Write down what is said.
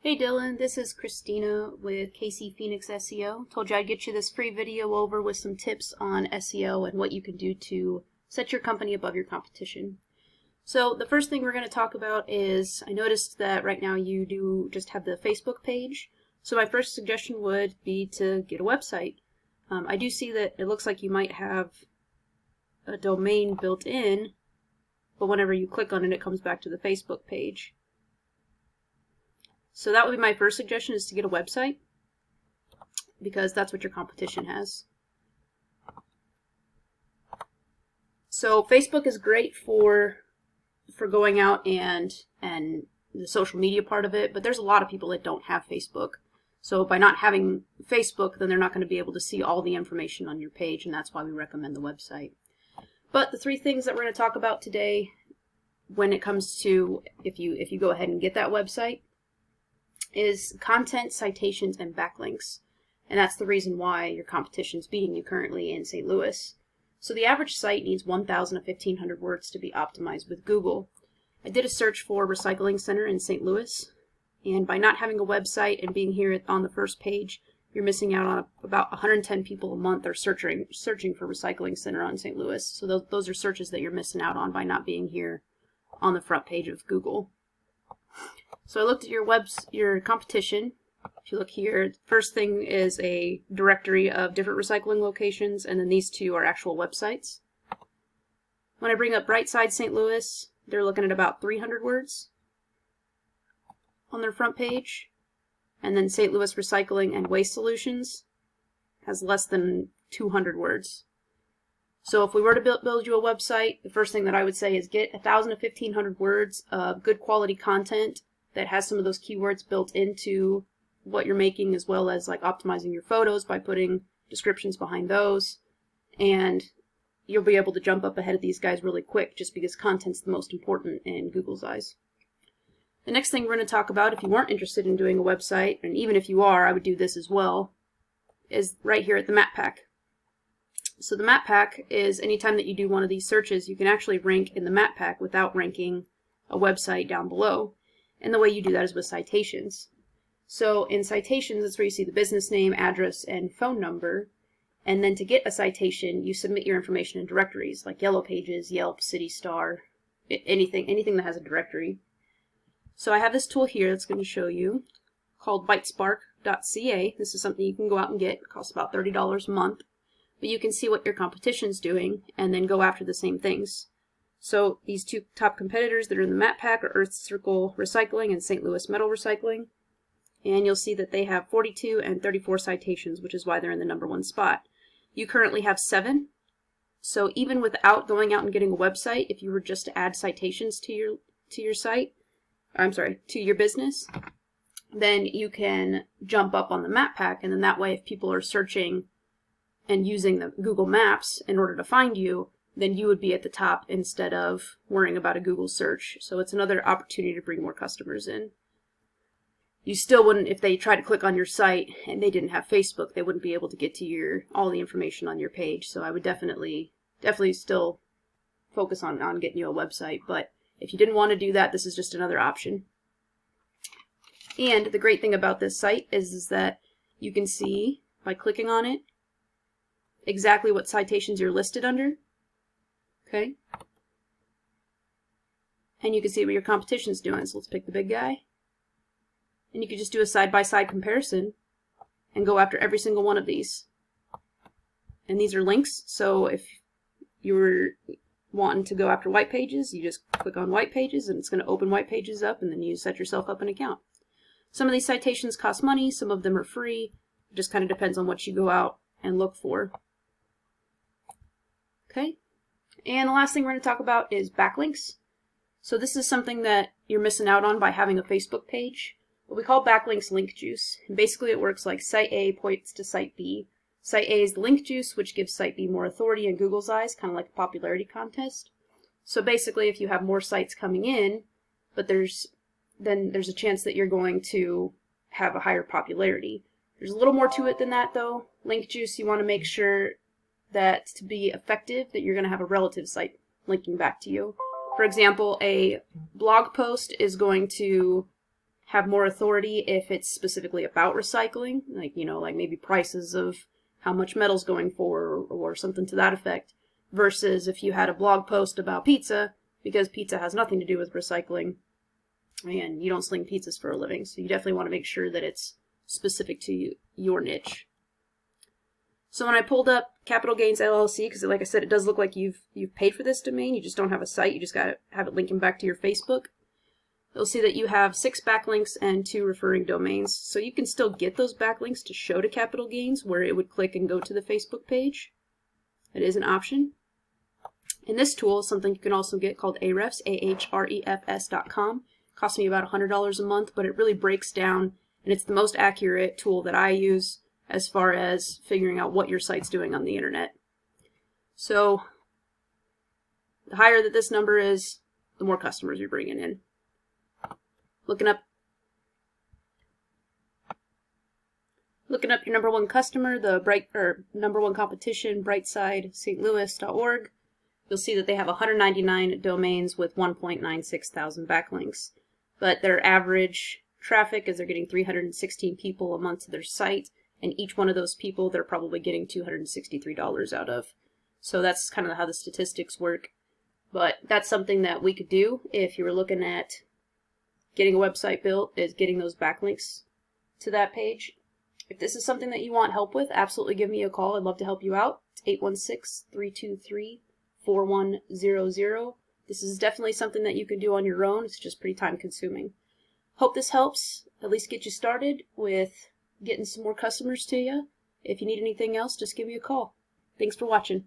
Hey Dylan, this is Christina with KC Phoenix SEO. Told you I'd get you this free video over with some tips on SEO and what you can do to set your company above your competition. So the first thing we're going to talk about is, I noticed that right now you do just have the Facebook page. So my first suggestion would be to get a website. I do see that it looks like you might have a domain built in, but whenever you click on it, it comes back to the Facebook page. So that would be my first suggestion, is to get a website, because that's what your competition has. So Facebook is great for going out and the social media part of it, but there's a lot of people that don't have Facebook. So by not having Facebook, then they're not going to be able to see all the information on your page, and that's why we recommend the website. But the three things that we're going to talk about today when it comes to if you go ahead and get that website is content, citations, and backlinks. And that's the reason why your competition's beating you currently in St. Louis. So the average site needs 1,000 to 1,500 words to be optimized with Google. I did a search for Recycling Center in St. Louis, and by not having a website and being here on the first page, you're missing out on about 110 people a month are searching for Recycling Center on St. Louis. So those are searches that you're missing out on by not being here on the front page of Google. So I looked at your competition. If you look here, first thing is a directory of different recycling locations, and then these two are actual websites. When I bring up Brightside St. Louis, they're looking at about 300 words on their front page. And then St. Louis Recycling and Waste Solutions has less than 200 words. So if we were to build you a website, the first thing that I would say is get 1,000 to 1,500 words of good quality content that has some of those keywords built into what you're making, as well as like optimizing your photos by putting descriptions behind those. And you'll be able to jump up ahead of these guys really quick, just because content's the most important in Google's eyes. The next thing we're going to talk about, if you weren't interested in doing a website, and even if you are, I would do this as well, is right here at the map pack. So the map pack is anytime that you do one of these searches, you can actually rank in the map pack without ranking a website down below. And the way you do that is with citations. So in citations, that's where you see the business name, address, and phone number. And then to get a citation, you submit your information in directories like Yellow Pages, Yelp, City Star, anything that has a directory. So I have this tool here that's going to show you called bitespark.ca. This is something you can go out and get. It costs about $30 a month. But you can see what your competition's doing and then go after the same things. So these two top competitors that are in the map pack are Earth Circle Recycling and St. Louis Metal Recycling. And you'll see that they have 42 and 34 citations, which is why they're in the #1 spot. You currently have 7. So even without going out and getting a website, if you were just to add citations to your site, to your business, then you can jump up on the map pack, and then that way if people are searching and using the Google Maps in order to find you, then you would be at the top instead of worrying about a Google search. So it's another opportunity to bring more customers in. You still wouldn't, if they try to click on your site and they didn't have Facebook, they wouldn't be able to get to all the information on your page. So I would definitely still focus on getting you a website. But if you didn't want to do that, this is just another option. And the great thing about this site is that you can see by clicking on it exactly what citations you're listed under. Okay? And you can see what your competition's doing. So let's pick the big guy. And you can just do a side-by-side comparison and go after every single one of these. And these are links, so if you were wanting to go after white pages, you just click on white pages and it's going to open white pages up, and then you set yourself up an account. Some of these citations cost money, some of them are free. It just kind of depends on what you go out and look for. Okay? And the last thing we're going to talk about is backlinks. So this is something that you're missing out on by having a Facebook page. What we call backlinks link juice. And basically it works like site A points to site B. Site A is the link juice, which gives site B more authority in Google's eyes, kind of like a popularity contest. So basically if you have more sites coming in, but then there's a chance that you're going to have a higher popularity. There's a little more to it than that though. Link juice, you want to make sure that to be effective, that you're going to have a relative site linking back to you. For example, a blog post is going to have more authority if it's specifically about recycling, like, like maybe prices of how much metal's going for, or something to that effect, versus if you had a blog post about pizza, because pizza has nothing to do with recycling, and you don't sling pizzas for a living, so you definitely want to make sure that it's specific to your niche. So when I pulled up Capital Gains LLC, because like I said, it does look like you've paid for this domain, you just don't have a site, you just got to have it linking back to your Facebook. You'll see that you have 6 backlinks and 2 referring domains, so you can still get those backlinks to show to Capital Gains, where it would click and go to the Facebook page. It is an option. And this tool is something you can also get called Ahrefs, ahrefs.com. Costs me about $100 a month, but it really breaks down, and it's the most accurate tool that I use as far as figuring out what your site's doing on the internet. So the higher that this number is, the more customers you're bringing in. Looking up your number one customer, the number one competition, brightsidestlouis.org, you'll see that they have 199 domains with 1.96 thousand backlinks. But their average traffic is they're getting 316 people a month to their site, and each one of those people they're probably getting $263 out of. So that's kind of how the statistics work. But that's something that we could do if you were looking at getting a website built, is getting those backlinks to that page. If this is something that you want help with, absolutely give me a call. I'd love to help you out. It's 816-323-4100. This is definitely something that you can do on your own. It's just pretty time consuming. Hope this helps at least get you started with getting some more customers to you. If you need anything else, just give me a call. Thanks for watching.